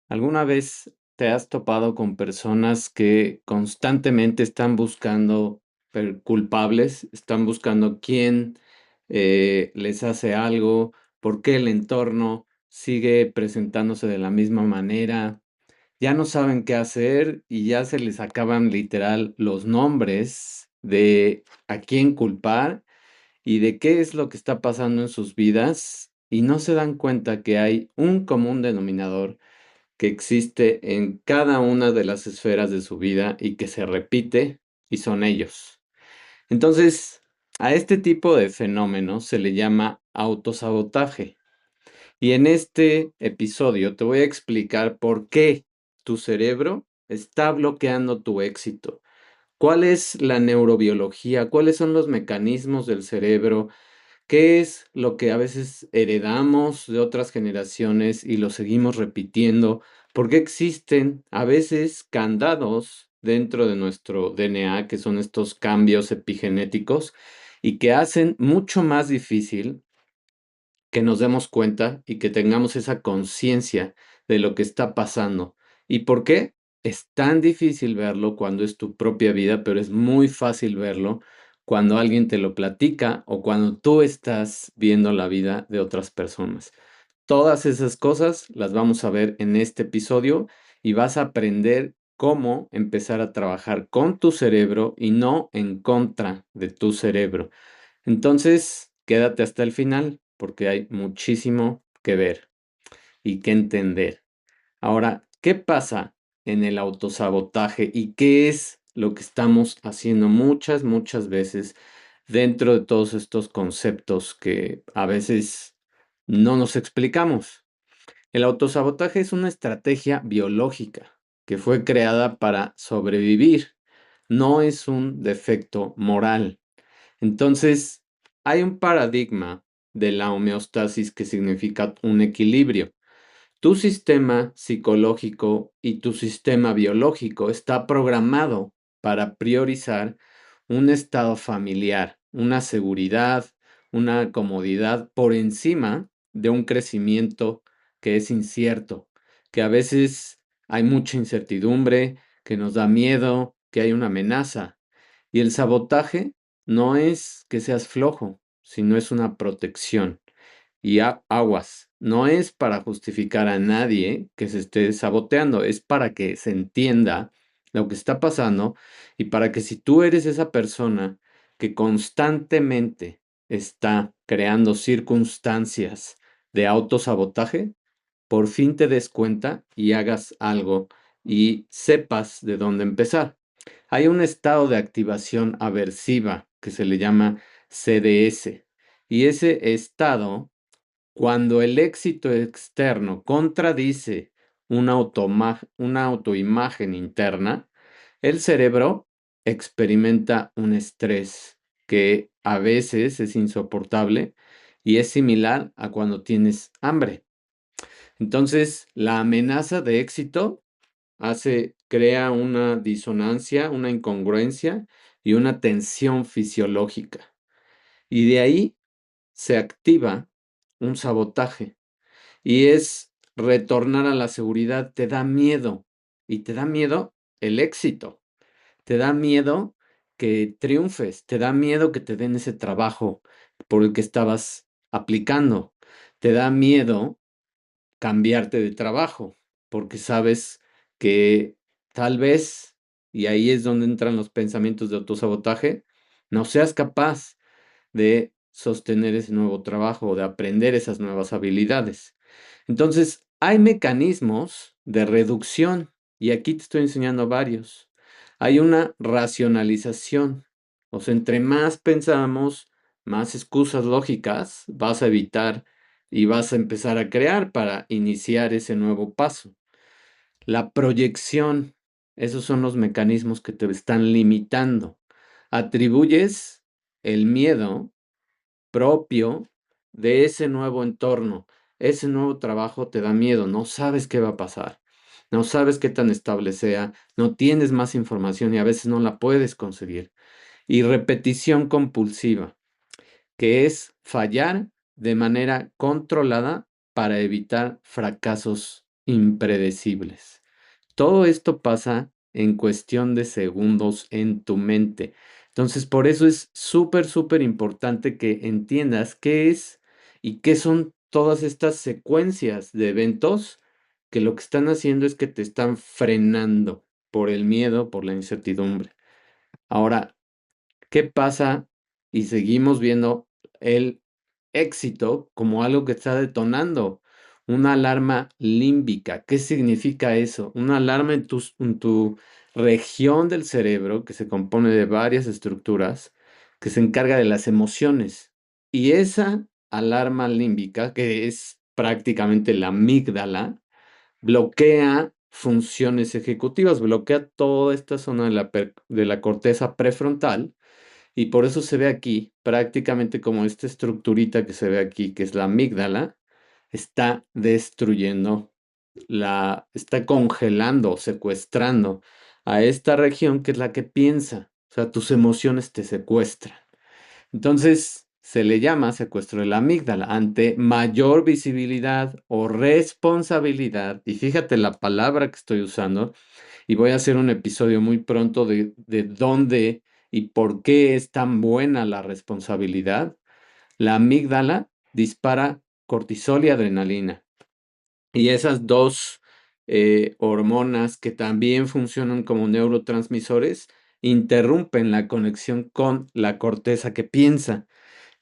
¿Alguna vez te has topado con personas que constantemente están buscando culpables? Están buscando quién les hace algo, por qué el entorno sigue presentándose de la misma manera. Ya no saben qué hacer y ya se les acaban literal los nombres de a quién culpar y de qué es lo que está pasando en sus vidas y no se dan cuenta que hay un común denominador que existe en cada una de las esferas de su vida y que se repite y son ellos. Entonces, a este tipo de fenómenos se le llama autosabotaje. Y en este episodio te voy a explicar por qué tu cerebro está bloqueando tu éxito. ¿Cuál es la neurobiología? ¿Cuáles son los mecanismos del cerebro? ¿Qué es lo que a veces heredamos de otras generaciones y lo seguimos repitiendo? ¿Por qué existen a veces candados dentro de nuestro DNA, que son estos cambios epigenéticos, y que hacen mucho más difícil que nos demos cuenta y que tengamos esa conciencia de lo que está pasando? ¿Y por qué? Es tan difícil verlo cuando es tu propia vida, pero es muy fácil verlo cuando alguien te lo platica o cuando tú estás viendo la vida de otras personas. Todas esas cosas las vamos a ver en este episodio y vas a aprender cómo empezar a trabajar con tu cerebro y no en contra de tu cerebro. Entonces, quédate hasta el final porque hay muchísimo que ver y que entender. Ahora, ¿qué pasa en el autosabotaje y qué es lo que estamos haciendo muchas veces dentro de todos estos conceptos que a veces no nos explicamos? El autosabotaje es una estrategia biológica que fue creada para sobrevivir, no es un defecto moral. Entonces, hay un paradigma de la homeostasis que significa un equilibrio. Tu sistema psicológico y tu sistema biológico está programado para priorizar un estado familiar, una seguridad, una comodidad por encima de un crecimiento que es incierto, que a veces hay mucha incertidumbre, que nos da miedo, que hay una amenaza. Y el sabotaje no es que seas flojo, sino es una protección. Y aguas, no es para justificar a nadie que se esté saboteando, es para que se entienda lo que está pasando y para que si tú eres esa persona que constantemente está creando circunstancias de autosabotaje, por fin te des cuenta y hagas algo y sepas de dónde empezar. Hay un estado de activación aversiva que se le llama CDS y ese estado, cuando el éxito externo contradice una autoimagen interna, el cerebro experimenta un estrés que a veces es insoportable y es similar a cuando tienes hambre. Entonces, la amenaza de éxito crea una disonancia, una incongruencia y una tensión fisiológica. Y de ahí se activa un sabotaje y es retornar a la seguridad. Te da miedo y te da miedo el éxito, te da miedo que triunfes, te da miedo que te den ese trabajo por el que estabas aplicando, te da miedo cambiarte de trabajo porque sabes que tal vez, y ahí es donde entran los pensamientos de autosabotaje, no seas capaz de sostener ese nuevo trabajo o de aprender esas nuevas habilidades. Entonces, hay mecanismos de reducción y aquí te estoy enseñando varios. Hay una racionalización, o sea, entre más pensamos, más excusas lógicas vas a evitar y vas a empezar a crear para iniciar ese nuevo paso. La proyección, esos son los mecanismos que te están limitando. Atribuyes el miedo propio de ese nuevo entorno. Ese nuevo trabajo te da miedo, no sabes qué va a pasar, no sabes qué tan estable sea, no tienes más información y a veces no la puedes conseguir. Y repetición compulsiva, que es fallar de manera controlada para evitar fracasos impredecibles. Todo esto pasa en cuestión de segundos en tu mente. Entonces, por eso es súper, súper importante que entiendas qué es y qué son todas estas secuencias de eventos que lo que están haciendo es que te están frenando por el miedo, por la incertidumbre. Ahora, ¿qué pasa? Y seguimos viendo el éxito como algo que está detonando una alarma límbica. ¿Qué significa eso? Una alarma en tu región del cerebro que se compone de varias estructuras que se encarga de las emociones. Y esa alarma límbica, que es prácticamente la amígdala, bloquea funciones ejecutivas, bloquea toda esta zona de la corteza prefrontal y por eso se ve aquí prácticamente como esta estructurita que se ve aquí, que es la amígdala, está destruyendo, está congelando, secuestrando a esta región que es la que piensa. O sea, tus emociones te secuestran. Entonces, se le llama secuestro de la amígdala ante mayor visibilidad o responsabilidad. Y fíjate la palabra que estoy usando. Y voy a hacer un episodio muy pronto de dónde y por qué es tan buena la responsabilidad. La amígdala dispara cortisol y adrenalina. Y esas dos hormonas que también funcionan como neurotransmisores interrumpen la conexión con la corteza que piensa.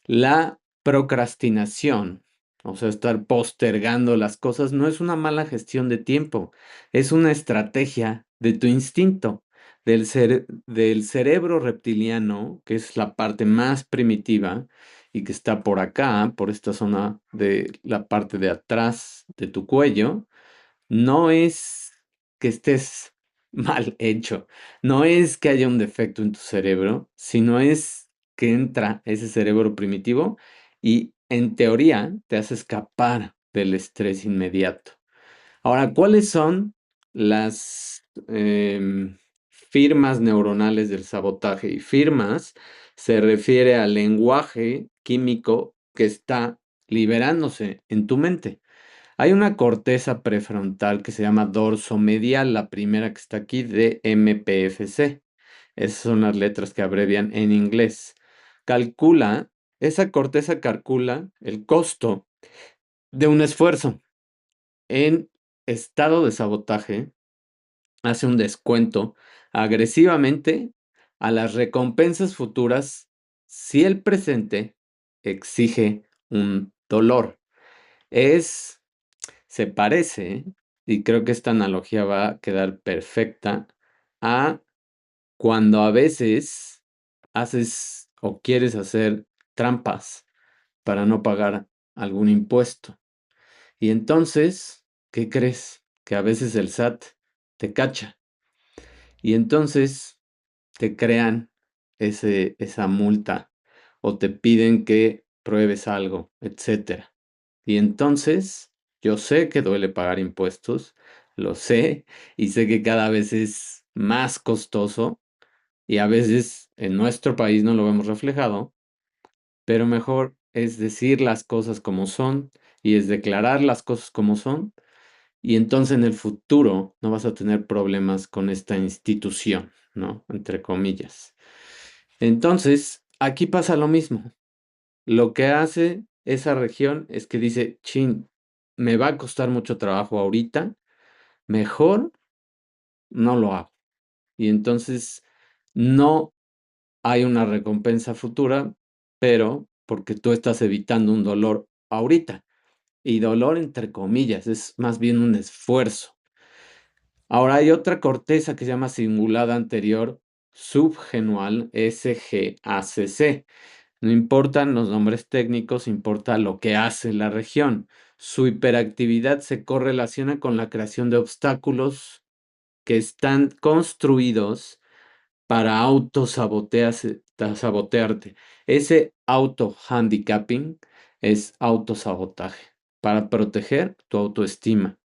La procrastinación, o sea, estar postergando las cosas, no es una mala gestión de tiempo, es una estrategia de tu instinto, del cerebro reptiliano, que es la parte más primitiva y que está por acá, por esta zona de la parte de atrás de tu cuello. No es que estés mal hecho, no es que haya un defecto en tu cerebro, sino es que entra ese cerebro primitivo y en teoría te hace escapar del estrés inmediato. Ahora, ¿cuáles son las firmas neuronales del sabotaje? Y firmas se refiere al lenguaje químico que está liberándose en tu mente. Hay una corteza prefrontal que se llama dorso medial, la primera que está aquí de MPFC. Esas son las letras que abrevian en inglés. Calcula, esa corteza calcula el costo de un esfuerzo. En estado de sabotaje, hace un descuento agresivamente a las recompensas futuras si el presente exige un dolor. Es Se parece, y creo que esta analogía va a quedar perfecta, a cuando a veces haces o quieres hacer trampas para no pagar algún impuesto. Y entonces, ¿qué crees? Que a veces el SAT te cacha. Y entonces te crean esa multa o te piden que pruebes algo, etcétera. Y entonces yo sé que duele pagar impuestos, lo sé, y sé que cada vez es más costoso y a veces en nuestro país no lo vemos reflejado, pero mejor es decir las cosas como son y es declarar las cosas como son y entonces en el futuro no vas a tener problemas con esta institución, ¿no? Entre comillas. Entonces, aquí pasa lo mismo. Lo que hace esa región es que dice, chin, me va a costar mucho trabajo ahorita, mejor no lo hago. Y entonces no hay una recompensa futura, pero porque tú estás evitando un dolor ahorita. Y dolor entre comillas, es más bien un esfuerzo. Ahora hay otra corteza que se llama cingulada anterior subgenual SGACC. No importan los nombres técnicos, importa lo que hace la región. Su hiperactividad se correlaciona con la creación de obstáculos que están construidos para sabotearte. Ese auto-handicapping es autosabotaje para proteger tu autoestima.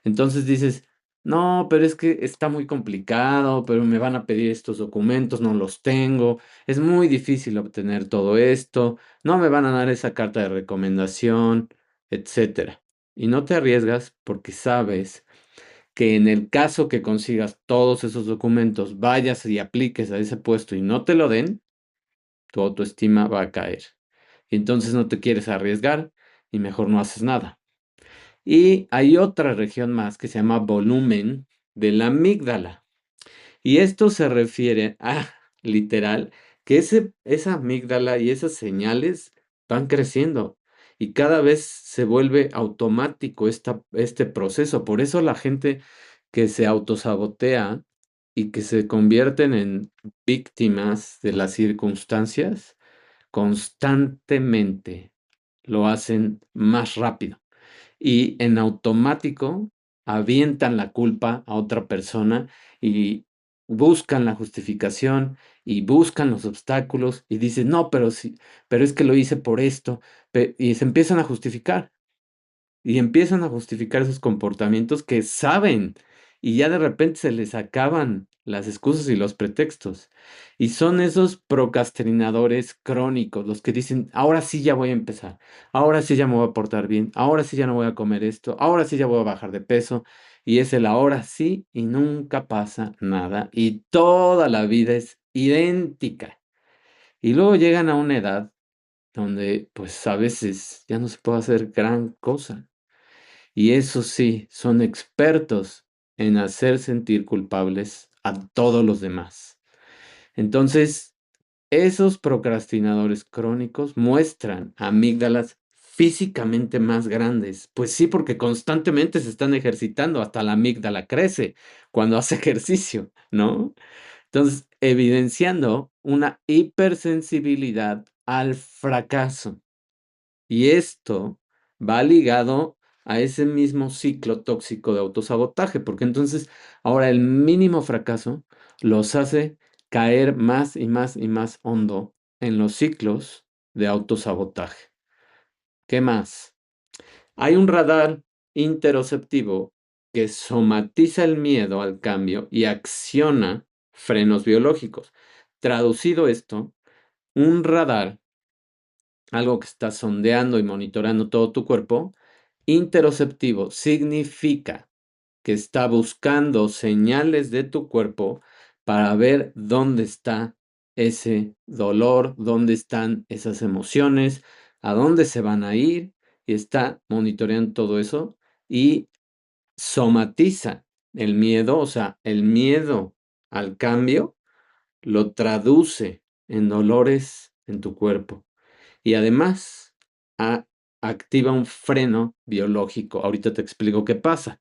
Entonces dices, no, pero es que está muy complicado, pero me van a pedir estos documentos, no los tengo, es muy difícil obtener todo esto, no me van a dar esa carta de recomendación, etcétera. y no te arriesgas porque sabes que en el caso que consigas todos esos documentos, vayas y apliques a ese puesto y no te lo den, tu autoestima va a caer. Y entonces no te quieres arriesgar y mejor no haces nada. Y hay otra región más que se llama volumen de la amígdala. Y esto se refiere a, literal, que esa amígdala y esas señales van creciendo y cada vez se vuelve automático este proceso. Por eso la gente que se autosabotea y que se convierten en víctimas de las circunstancias, constantemente lo hacen más rápido y en automático avientan la culpa a otra persona y buscan la justificación y buscan los obstáculos y dicen, no, pero sí, pero es que lo hice por esto, y se empiezan a justificar. Y empiezan a justificar esos comportamientos que saben y ya de repente se les acaban las excusas y los pretextos. Y son esos procrastinadores crónicos los que dicen, ahora sí ya voy a empezar, ahora sí ya me voy a portar bien, ahora sí ya no voy a comer esto, ahora sí ya voy a bajar de peso. Y es el ahora sí y nunca pasa nada. Y toda la vida es idéntica. Y luego llegan a una edad donde pues a veces ya no se puede hacer gran cosa. Y eso sí, son expertos en hacer sentir culpables a todos los demás. Entonces, esos procrastinadores crónicos muestran amígdalas físicamente más grandes. Pues sí, porque constantemente se están ejercitando, hasta la amígdala crece cuando hace ejercicio, ¿no? Entonces, evidenciando una hipersensibilidad al fracaso. Y esto va ligado a ese mismo ciclo tóxico de autosabotaje, porque entonces ahora el mínimo fracaso los hace caer más y más y más hondo en los ciclos de autosabotaje. ¿Qué más? Hay un radar interoceptivo que somatiza el miedo al cambio y acciona frenos biológicos. Traducido esto, un radar, algo que está sondeando y monitoreando todo tu cuerpo, interoceptivo significa que está buscando señales de tu cuerpo para ver dónde está ese dolor, dónde están esas emociones, a dónde se van a ir, y está monitoreando todo eso y somatiza el miedo, o sea, el miedo al cambio lo traduce en dolores en tu cuerpo. Y además activa un freno biológico. Ahorita te explico qué pasa.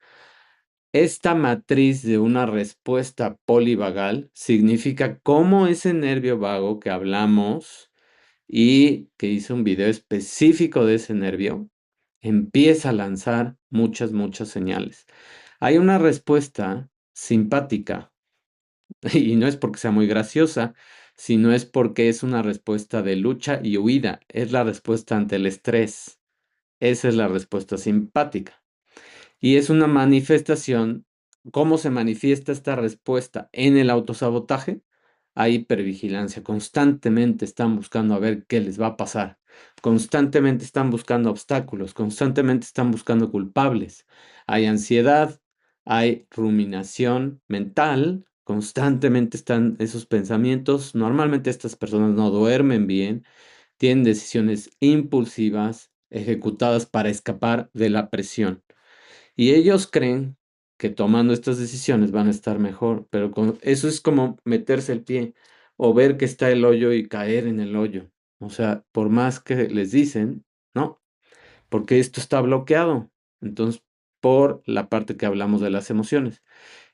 Esta matriz de una respuesta polivagal significa cómo ese nervio vago que hablamos y que hice un video específico de ese nervio empieza a lanzar muchas, muchas señales. Hay una respuesta simpática y no es porque sea muy graciosa, sino es porque es una respuesta de lucha y huida. Es la respuesta ante el estrés. Esa es la respuesta simpática. Y es una manifestación. ¿Cómo se manifiesta esta respuesta en el autosabotaje? Hay hipervigilancia. Constantemente están buscando a ver qué les va a pasar. Constantemente están buscando obstáculos. Constantemente están buscando culpables. Hay ansiedad. Hay ruminación mental. Constantemente están esos pensamientos. Normalmente estas personas no duermen bien. Tienen decisiones impulsivas ejecutadas para escapar de la presión. Y ellos creen que tomando estas decisiones van a estar mejor, pero eso es como meterse el pie o ver que está el hoyo y caer en el hoyo. O sea, por más que les dicen, no, porque esto está bloqueado. Entonces, por la parte que hablamos de las emociones.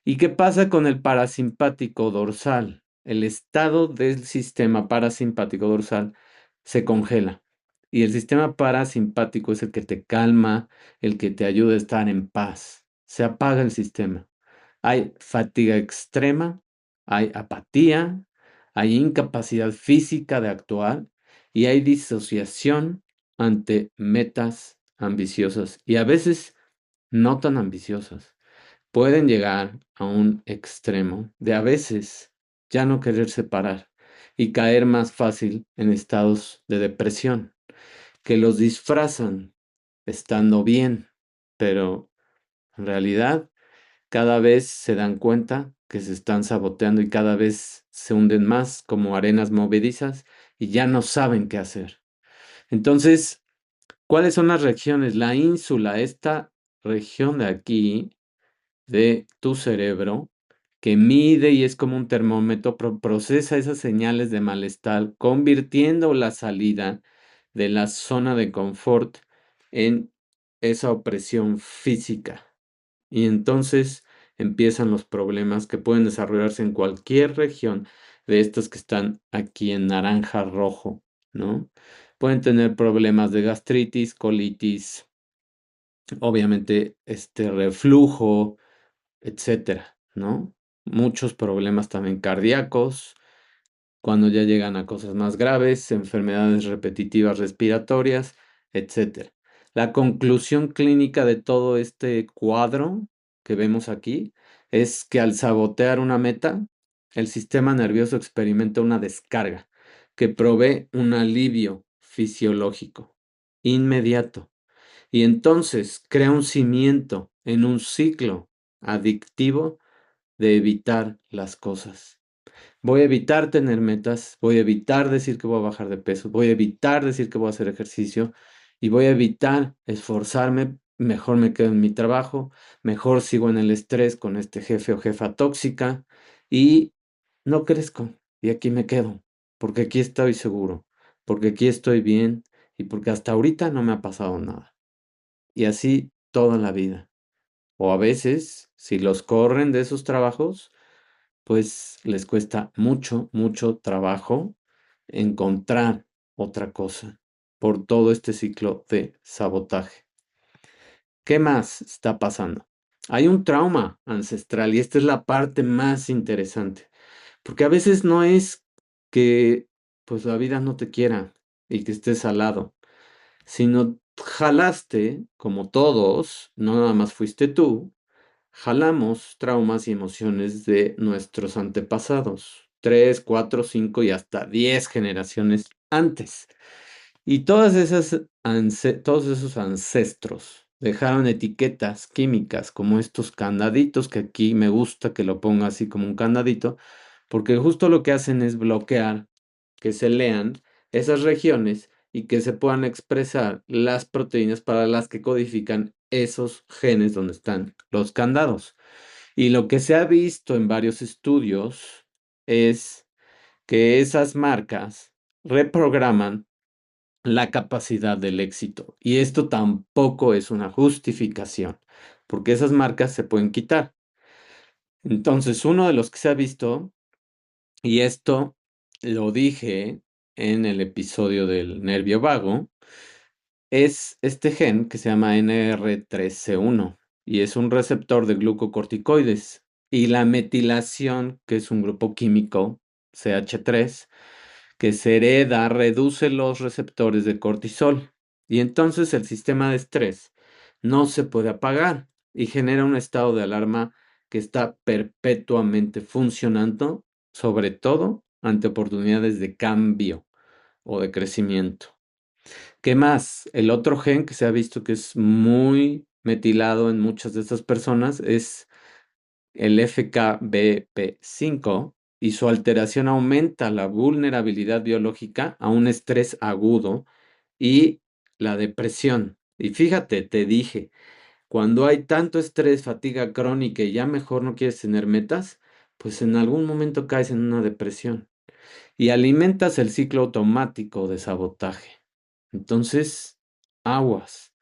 ¿Y qué pasa con el parasimpático dorsal? El estado del sistema parasimpático dorsal se congela. Y el sistema parasimpático es el que te calma, el que te ayuda a estar en paz. Se apaga el sistema. Hay fatiga extrema, hay apatía, hay incapacidad física de actuar y hay disociación ante metas ambiciosas y a veces no tan ambiciosas. Pueden llegar a un extremo de a veces ya no querer separar y caer más fácil en estados de depresión que los disfrazan estando bien. pero en realidad cada vez se dan cuenta que se están saboteando y cada vez se hunden más como arenas movedizas y ya no saben qué hacer. Entonces, ¿cuáles son las regiones? La ínsula, esta región de aquí, de tu cerebro, que mide y es como un termómetro, procesa esas señales de malestar, convirtiendo la salida de la zona de confort en esa opresión física. Y entonces empiezan los problemas que pueden desarrollarse en cualquier región de estas que están aquí en naranja rojo, ¿no? Pueden tener problemas de gastritis, colitis, obviamente reflujo, etcétera, ¿no? Muchos problemas también cardíacos, cuando ya llegan a cosas más graves, enfermedades repetitivas respiratorias, etcétera. La conclusión clínica de todo este cuadro que vemos aquí es que al sabotear una meta, el sistema nervioso experimenta una descarga que provee un alivio fisiológico inmediato y entonces crea un cimiento en un ciclo adictivo de evitar las cosas. Voy a evitar tener metas, voy a evitar decir que voy a bajar de peso, voy a evitar decir que voy a hacer ejercicio y voy a evitar esforzarme, mejor me quedo en mi trabajo, mejor sigo en el estrés con este jefe o jefa tóxica y no crezco y aquí me quedo, porque aquí estoy seguro, porque aquí estoy bien y porque hasta ahorita no me ha pasado nada. Y así toda la vida. O a veces, si los corren de esos trabajos, pues les cuesta mucho, mucho trabajo encontrar otra cosa por todo este ciclo de sabotaje. ¿Qué más está pasando? Hay un trauma ancestral y esta es la parte más interesante, porque a veces no es que pues la vida no te quiera y que estés al lado, sino jalaste, como todos, no nada más fuiste tú, jalamos traumas y emociones de nuestros antepasados, 3, 4, 5 y hasta 10 generaciones antes. Y todos esos ancestros dejaron etiquetas químicas como estos candaditos, que aquí me gusta que lo ponga así como un candadito, porque justo lo que hacen es bloquear que se lean esas regiones y que se puedan expresar las proteínas para las que codifican esos genes donde están los candados. Y lo que se ha visto en varios estudios es que esas marcas reprograman la capacidad del éxito. Y esto tampoco es una justificación, porque esas marcas se pueden quitar. Entonces, uno de los que se ha visto, y esto lo dije en el episodio del nervio vago, es este gen que se llama NR3C1 y es un receptor de glucocorticoides. Y la metilación, que es un grupo químico, CH3, que se hereda, reduce los receptores de cortisol. Y entonces el sistema de estrés no se puede apagar y genera un estado de alarma que está perpetuamente funcionando, sobre todo ante oportunidades de cambio o de crecimiento. ¿Qué más? El otro gen que se ha visto que es muy metilado en muchas de estas personas es el FKBP5 y su alteración aumenta la vulnerabilidad biológica a un estrés agudo y la depresión. Y fíjate, te dije, cuando hay tanto estrés, fatiga crónica y ya mejor no quieres tener metas, pues en algún momento caes en una depresión y alimentas el ciclo automático de sabotaje. Entonces, aguas,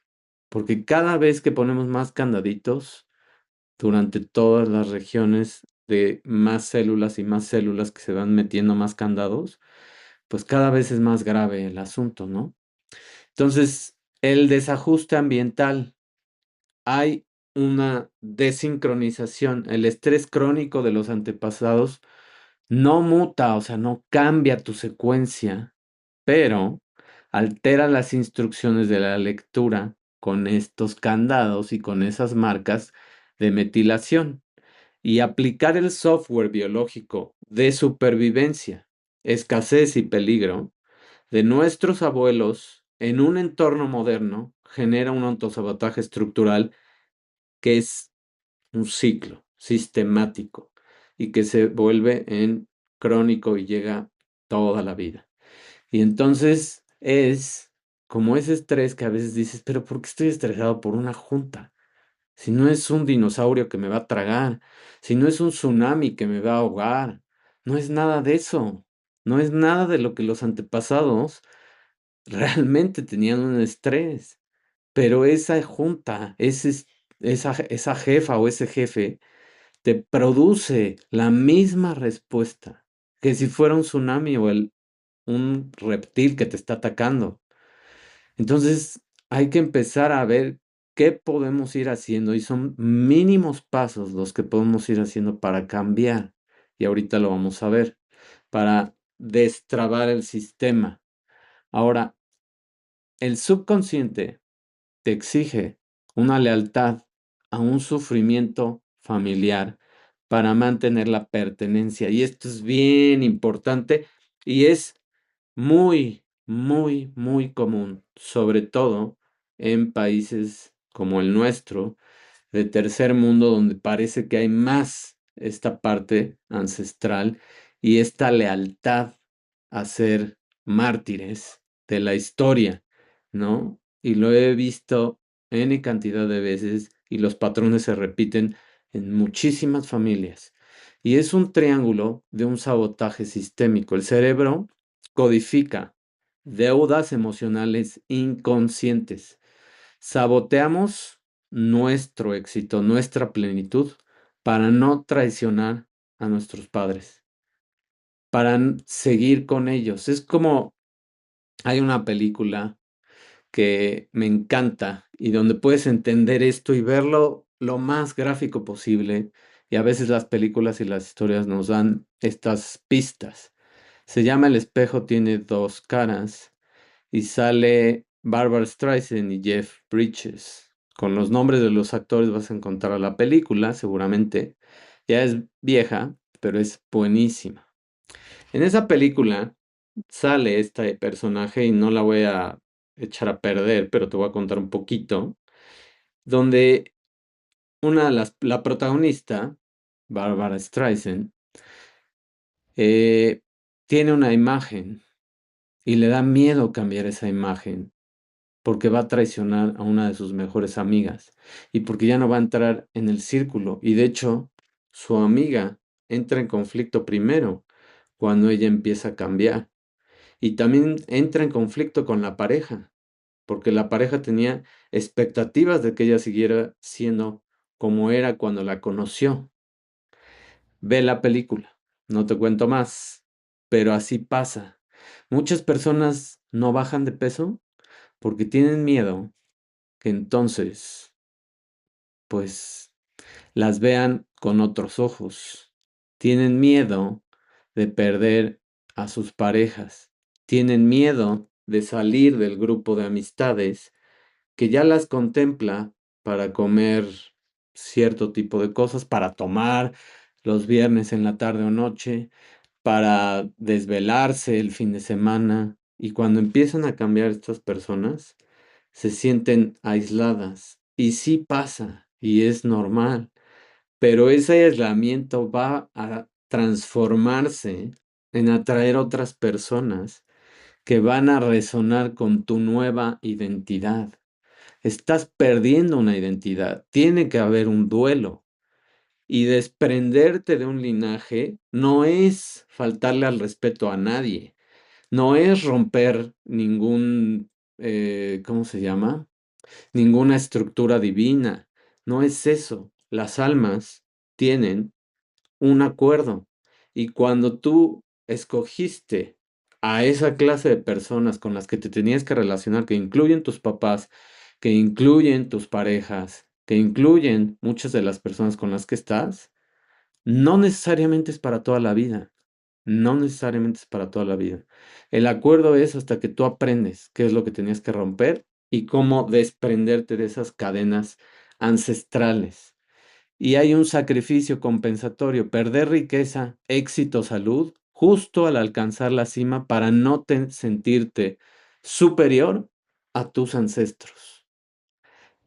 porque cada vez que ponemos más candaditos durante todas las regiones de más células que se van metiendo más candados, pues cada vez es más grave el asunto, ¿no? Entonces, el desajuste ambiental, hay una desincronización, el estrés crónico de los antepasados no muta, o sea, no cambia tu secuencia, pero altera las instrucciones de la lectura con estos candados y con esas marcas de metilación. Y aplicar el software biológico de supervivencia, escasez y peligro de nuestros abuelos en un entorno moderno genera un autosabotaje estructural que es un ciclo sistemático y que se vuelve en crónico y llega toda la vida. Y entonces es como ese estrés que a veces dices, pero ¿por qué estoy estresado por una junta? Si no es un dinosaurio que me va a tragar, si no es un tsunami que me va a ahogar, no es nada de eso, no es nada de lo que los antepasados realmente tenían un estrés, pero esa junta, esa jefa o ese jefe te produce la misma respuesta que si fuera un tsunami o un reptil que te está atacando. Entonces, hay que empezar a ver qué podemos ir haciendo y son mínimos pasos los que podemos ir haciendo para cambiar. Y ahorita lo vamos a ver, para destrabar el sistema. Ahora, el subconsciente te exige una lealtad a un sufrimiento familiar para mantener la pertenencia. Y esto es bien importante y es muy, muy, muy común, sobre todo en países como el nuestro, de tercer mundo, donde parece que hay más esta parte ancestral y esta lealtad a ser mártires de la historia, ¿no? Y lo he visto N cantidad de veces y los patrones se repiten en muchísimas familias. Y es un triángulo de un sabotaje sistémico. El cerebro codifica deudas emocionales inconscientes. Saboteamos nuestro éxito, nuestra plenitud, para no traicionar a nuestros padres, para seguir con ellos. Es como hay una película que me encanta y donde puedes entender esto y verlo lo más gráfico posible. Y a veces las películas y las historias nos dan estas pistas. Se llama El espejo tiene dos caras y sale Barbara Streisand y Jeff Bridges. Con los nombres de los actores vas a encontrar la película, seguramente. Ya es vieja, pero es buenísima. En esa película sale este personaje y no la voy a echar a perder, pero te voy a contar un poquito, donde la protagonista, Barbara Streisand, eh, tiene una imagen y le da miedo cambiar esa imagen porque va a traicionar a una de sus mejores amigas y porque ya no va a entrar en el círculo. Y de hecho, su amiga entra en conflicto primero cuando ella empieza a cambiar. Y también entra en conflicto con la pareja, porque la pareja tenía expectativas de que ella siguiera siendo como era cuando la conoció. Ve la película, no te cuento más, pero así pasa. Muchas personas no bajan de peso porque tienen miedo que entonces, pues, las vean con otros ojos. Tienen miedo de perder a sus parejas. Tienen miedo de salir del grupo de amistades que ya las contempla para comer cierto tipo de cosas, para tomar los viernes en la tarde o noche, para desvelarse el fin de semana. Y cuando empiezan a cambiar estas personas, se sienten aisladas. Y sí pasa, y es normal, pero ese aislamiento va a transformarse en atraer otras personas que van a resonar con tu nueva identidad. Estás perdiendo una identidad, tiene que haber un duelo. Y desprenderte de un linaje no es faltarle al respeto a nadie, no es romper ningún, ¿cómo se llama? Ninguna estructura divina. No es eso. Las almas tienen un acuerdo. Y cuando tú escogiste a esa clase de personas con las que te tenías que relacionar, que incluyen tus papás, que incluyen tus parejas, que incluyen muchas de las personas con las que estás, no necesariamente es para toda la vida. No necesariamente es para toda la vida. El acuerdo es hasta que tú aprendes qué es lo que tenías que romper y cómo desprenderte de esas cadenas ancestrales. Y hay un sacrificio compensatorio, perder riqueza, éxito, salud, justo al alcanzar la cima para no sentirte superior a tus ancestros.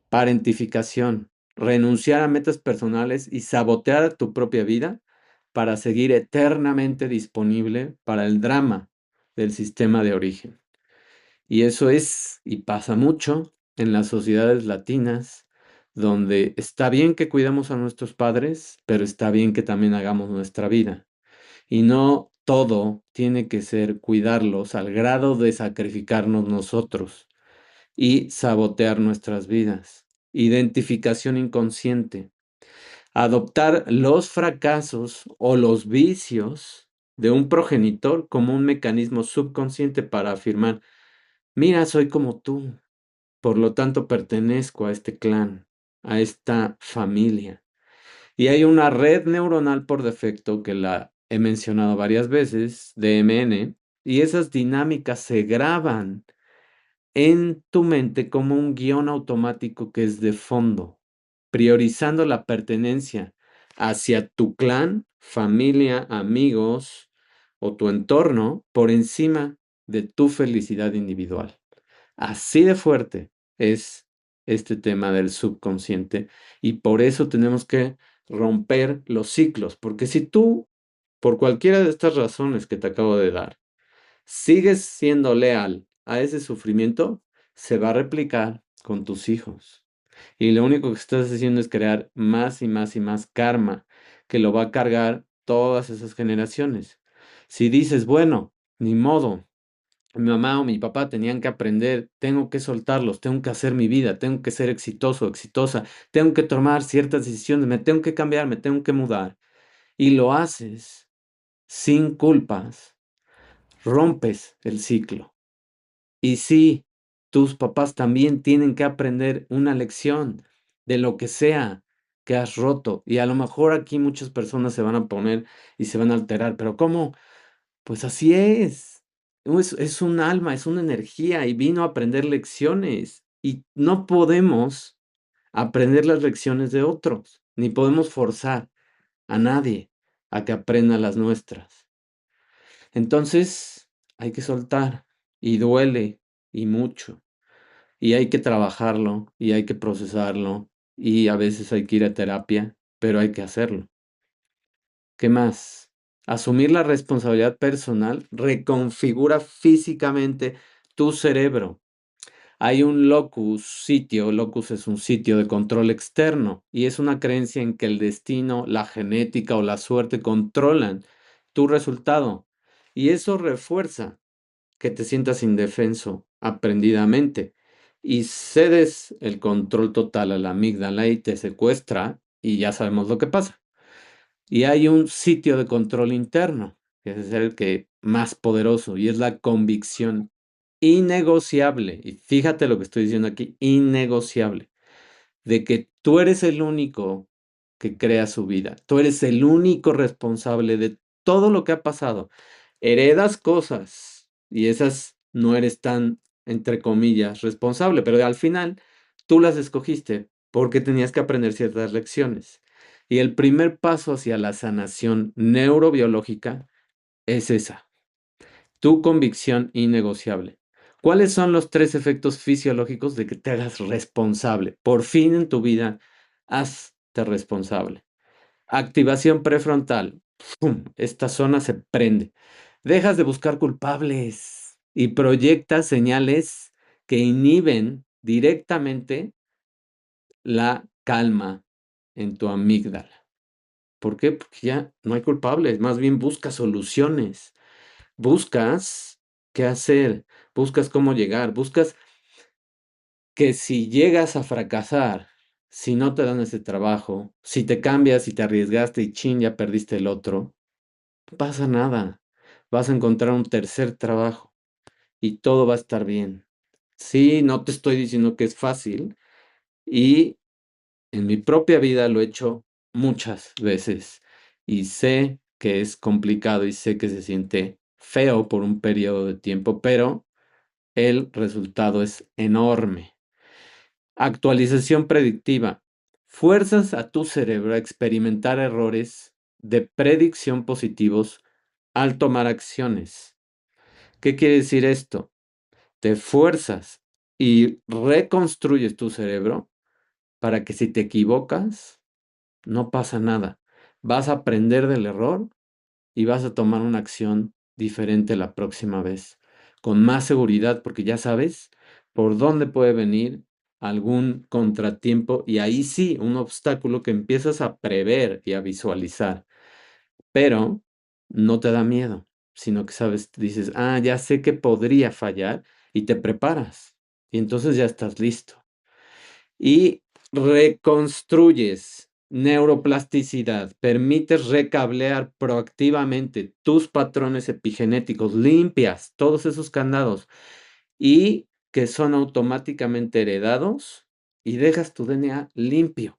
Parentificación. renunciar a metas personales y sabotear tu propia vida para seguir eternamente disponible para el drama del sistema de origen. Y eso es, y pasa mucho en las sociedades latinas, donde está bien que cuidemos a nuestros padres, pero está bien que también hagamos nuestra vida. Y no todo tiene que ser cuidarlos al grado de sacrificarnos nosotros y sabotear nuestras vidas. Identificación inconsciente. Adoptar los fracasos o los vicios de un progenitor como un mecanismo subconsciente para afirmar, mira, soy como tú, por lo tanto pertenezco a este clan, a esta familia. Y hay una red neuronal por defecto que la he mencionado varias veces, DMN, y esas dinámicas se graban en tu mente como un guión automático que es de fondo, priorizando la pertenencia hacia tu clan, familia, amigos o tu entorno por encima de tu felicidad individual. Así de fuerte es este tema del subconsciente y por eso tenemos que romper los ciclos, porque si tú, por cualquiera de estas razones que te acabo de dar, sigues siendo leal a ese sufrimiento, se va a replicar con tus hijos. Y lo único que estás haciendo es crear más y más y más karma que lo va a cargar todas esas generaciones. Si dices, bueno, ni modo, mi mamá o mi papá tenían que aprender, tengo que soltarlos, tengo que hacer mi vida, tengo que ser exitoso, exitosa, tengo que tomar ciertas decisiones, me tengo que cambiar, me tengo que mudar. Y lo haces sin culpas, rompes el ciclo. Y sí, tus papás también tienen que aprender una lección de lo que sea que has roto. Y a lo mejor aquí muchas personas se van a poner y se van a alterar, pero ¿cómo? Pues así es. Es un alma, es una energía y vino a aprender lecciones. Y no podemos aprender las lecciones de otros, ni podemos forzar a nadie a que aprenda las nuestras. Entonces, hay que soltar y duele y mucho. Y hay que trabajarlo y hay que procesarlo y a veces hay que ir a terapia, pero hay que hacerlo. ¿Qué más? Asumir la responsabilidad personal reconfigura físicamente tu cerebro. Hay un locus es un sitio de control externo y es una creencia en que el destino, la genética o la suerte controlan tu resultado. Y eso refuerza que te sientas indefenso aprendidamente y cedes el control total a la amígdala y te secuestra y ya sabemos lo que pasa. Y hay un sitio de control interno, que es el que más poderoso y es la convicción innegociable. Y fíjate lo que estoy diciendo aquí, innegociable, de que tú eres el único que crea su vida. Tú eres el único responsable de todo lo que ha pasado. Heredas cosas y esas no eres tan, entre comillas, responsable, pero al final tú las escogiste porque tenías que aprender ciertas lecciones. Y el primer paso hacia la sanación neurobiológica es esa, tu convicción innegociable. ¿Cuáles son los tres efectos fisiológicos de que te hagas responsable? Por fin en tu vida, hazte responsable. Activación prefrontal. ¡Pum! Esta zona se prende. Dejas de buscar culpables y proyectas señales que inhiben directamente la calma en tu amígdala. ¿Por qué? Porque ya no hay culpables, más bien buscas soluciones, buscas qué hacer, buscas cómo llegar, buscas que si llegas a fracasar, si no te dan ese trabajo, si te cambias y te arriesgaste y chin, ya perdiste el otro, no pasa nada. Vas a encontrar un tercer trabajo y todo va a estar bien. Sí, no te estoy diciendo que es fácil y en mi propia vida lo he hecho muchas veces y sé que es complicado y sé que se siente feo por un periodo de tiempo, pero el resultado es enorme. Actualización predictiva. Fuerzas a tu cerebro a experimentar errores de predicción positivos al tomar acciones. ¿Qué quiere decir esto? Te fuerzas y reconstruyes tu cerebro para que si te equivocas, no pasa nada. Vas a aprender del error y vas a tomar una acción diferente la próxima vez, con más seguridad, porque ya sabes por dónde puede venir algún contratiempo y ahí sí, un obstáculo que empiezas a prever y a visualizar, pero no te da miedo, sino que sabes, dices, ah, ya sé que podría fallar y te preparas y entonces ya estás listo y reconstruyes neuroplasticidad, permites recablear proactivamente tus patrones epigenéticos, limpias todos esos candados y que son automáticamente heredados y dejas tu DNA limpio.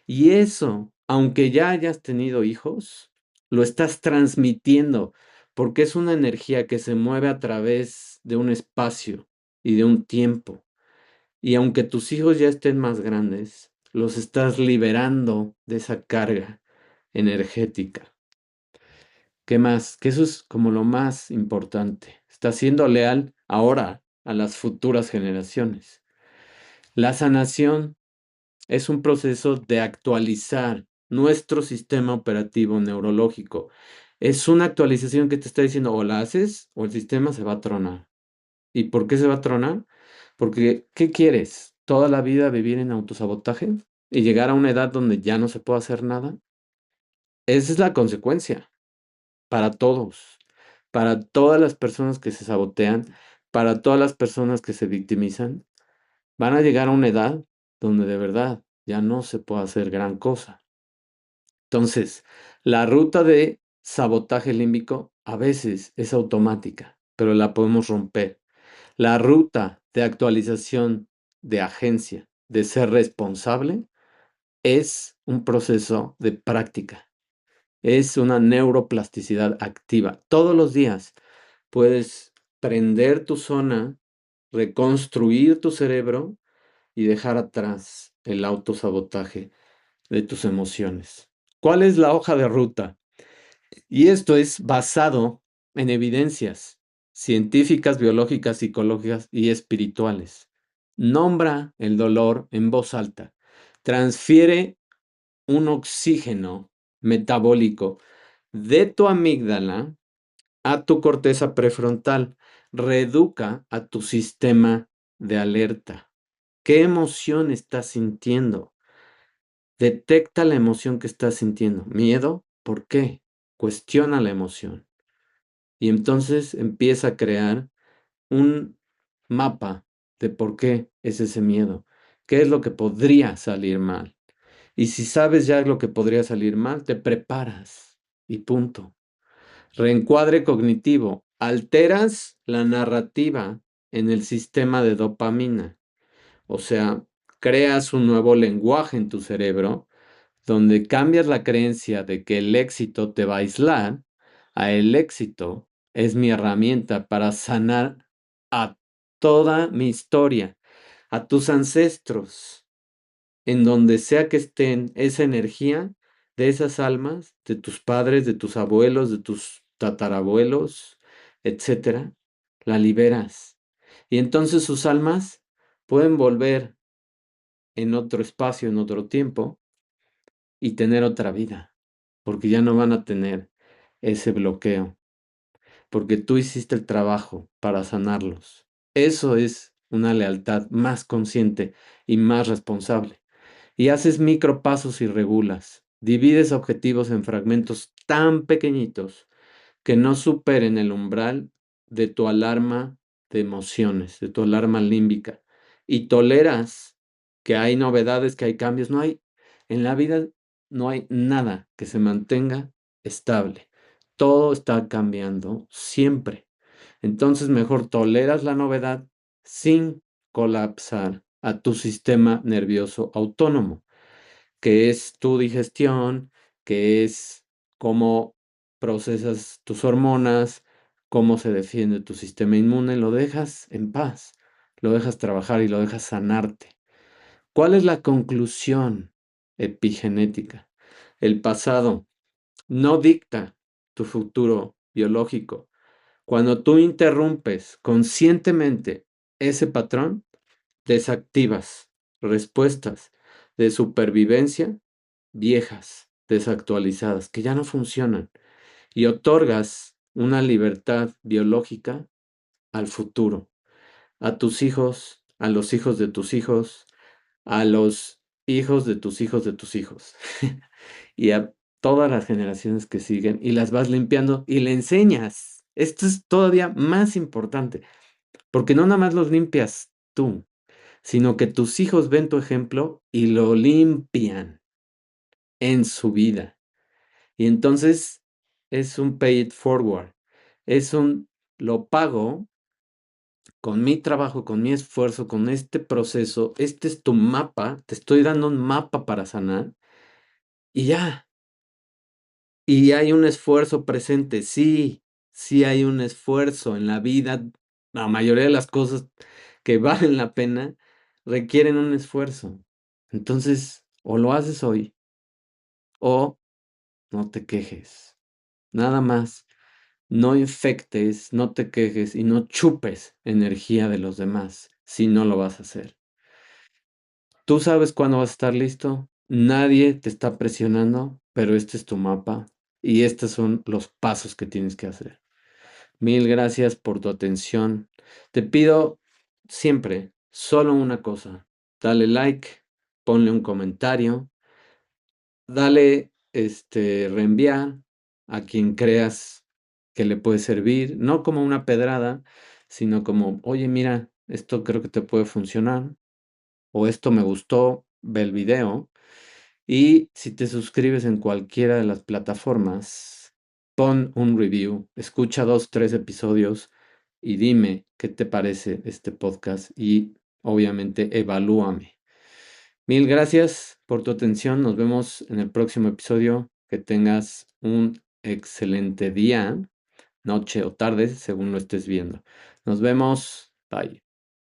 Y eso, aunque ya hayas tenido hijos, lo estás transmitiendo porque es una energía que se mueve a través de un espacio y de un tiempo. Y aunque tus hijos ya estén más grandes, los estás liberando de esa carga energética. ¿Qué más? Que eso es como lo más importante. Estás siendo leal ahora a las futuras generaciones. La sanación es un proceso de actualizar nuestro sistema operativo neurológico. Es una actualización que te está diciendo o la haces o el sistema se va a tronar. ¿Y por qué se va a tronar? Porque, ¿qué quieres? ¿Toda la vida vivir en autosabotaje y llegar a una edad donde ya no se puede hacer nada? Esa es la consecuencia para todos, para todas las personas que se sabotean, para todas las personas que se victimizan. Van a llegar a una edad donde de verdad ya no se puede hacer gran cosa. Entonces, la ruta de sabotaje límbico a veces es automática, pero la podemos romper. La ruta de actualización de agencia, de ser responsable, es un proceso de práctica. Es una neuroplasticidad activa. Todos los días puedes prender tu zona, reconstruir tu cerebro y dejar atrás el autosabotaje de tus emociones. ¿Cuál es la hoja de ruta? Y esto es basado en evidencias científicas, biológicas, psicológicas y espirituales. Nombra el dolor en voz alta. Transfiere un oxígeno metabólico de tu amígdala a tu corteza prefrontal. Reeduca a tu sistema de alerta. ¿Qué emoción estás sintiendo? Detecta la emoción que estás sintiendo. ¿Miedo? ¿Por qué? Cuestiona la emoción. Y entonces empieza a crear un mapa de por qué es ese miedo. ¿Qué es lo que podría salir mal? Y si sabes ya lo que podría salir mal, te preparas y punto. Reencuadre cognitivo. Alteras la narrativa en el sistema de dopamina. O sea, creas un nuevo lenguaje en tu cerebro donde cambias la creencia de que el éxito te va a aislar a el éxito es mi herramienta para sanar a toda mi historia, a tus ancestros, en donde sea que estén esa energía de esas almas, de tus padres, de tus abuelos, de tus tatarabuelos, etcétera, la liberas. Y entonces sus almas pueden volver en otro espacio, en otro tiempo, y tener otra vida, porque ya no van a tener ese bloqueo, porque tú hiciste el trabajo para sanarlos. Eso es una lealtad más consciente y más responsable. Y haces micropasos y regulas. Divides objetivos en fragmentos tan pequeñitos que no superen el umbral de tu alarma de emociones, de tu alarma límbica. Y toleras que hay novedades, que hay cambios. No hay, en la vida no hay nada que se mantenga estable. Todo está cambiando siempre. Entonces mejor toleras la novedad sin colapsar a tu sistema nervioso autónomo, que es tu digestión, que es cómo procesas tus hormonas, cómo se defiende tu sistema inmune, lo dejas en paz, lo dejas trabajar y lo dejas sanarte. ¿Cuál es la conclusión epigenética? El pasado no dicta tu futuro biológico. Cuando tú interrumpes conscientemente ese patrón, desactivas respuestas de supervivencia viejas, desactualizadas, que ya no funcionan, y otorgas una libertad biológica al futuro, a tus hijos, a los hijos de tus hijos, a los hijos de tus hijos de tus hijos, y a todas las generaciones que siguen, y las vas limpiando y le enseñas. Esto es todavía más importante, porque no nada más los limpias tú, sino que tus hijos ven tu ejemplo y lo limpian en su vida. Y entonces es un pay it forward, es un lo pago con mi trabajo, con mi esfuerzo, con este proceso. Este es tu mapa, te estoy dando un mapa para sanar y ya. Y hay un esfuerzo presente, sí, sí hay un esfuerzo en la vida. La mayoría de las cosas que valen la pena requieren un esfuerzo. Entonces, o lo haces hoy o no te quejes. Nada más. No infectes, no te quejes y no chupes energía de los demás si no lo vas a hacer. Tú sabes cuándo vas a estar listo, nadie te está presionando, pero este es tu mapa y estos son los pasos que tienes que hacer. Mil gracias por tu atención. Te pido siempre solo una cosa. Dale like, ponle un comentario, dale reenviar a quien creas que le puede servir, no como una pedrada, sino como, oye, mira, esto creo que te puede funcionar, o esto me gustó, ve el video. Y si te suscribes en cualquiera de las plataformas, pon un review, escucha 2, 3 episodios y dime qué te parece este podcast y obviamente evalúame. Mil gracias por tu atención. Nos vemos en el próximo episodio. Que tengas un excelente día, noche o tarde, según lo estés viendo. Nos vemos. Bye.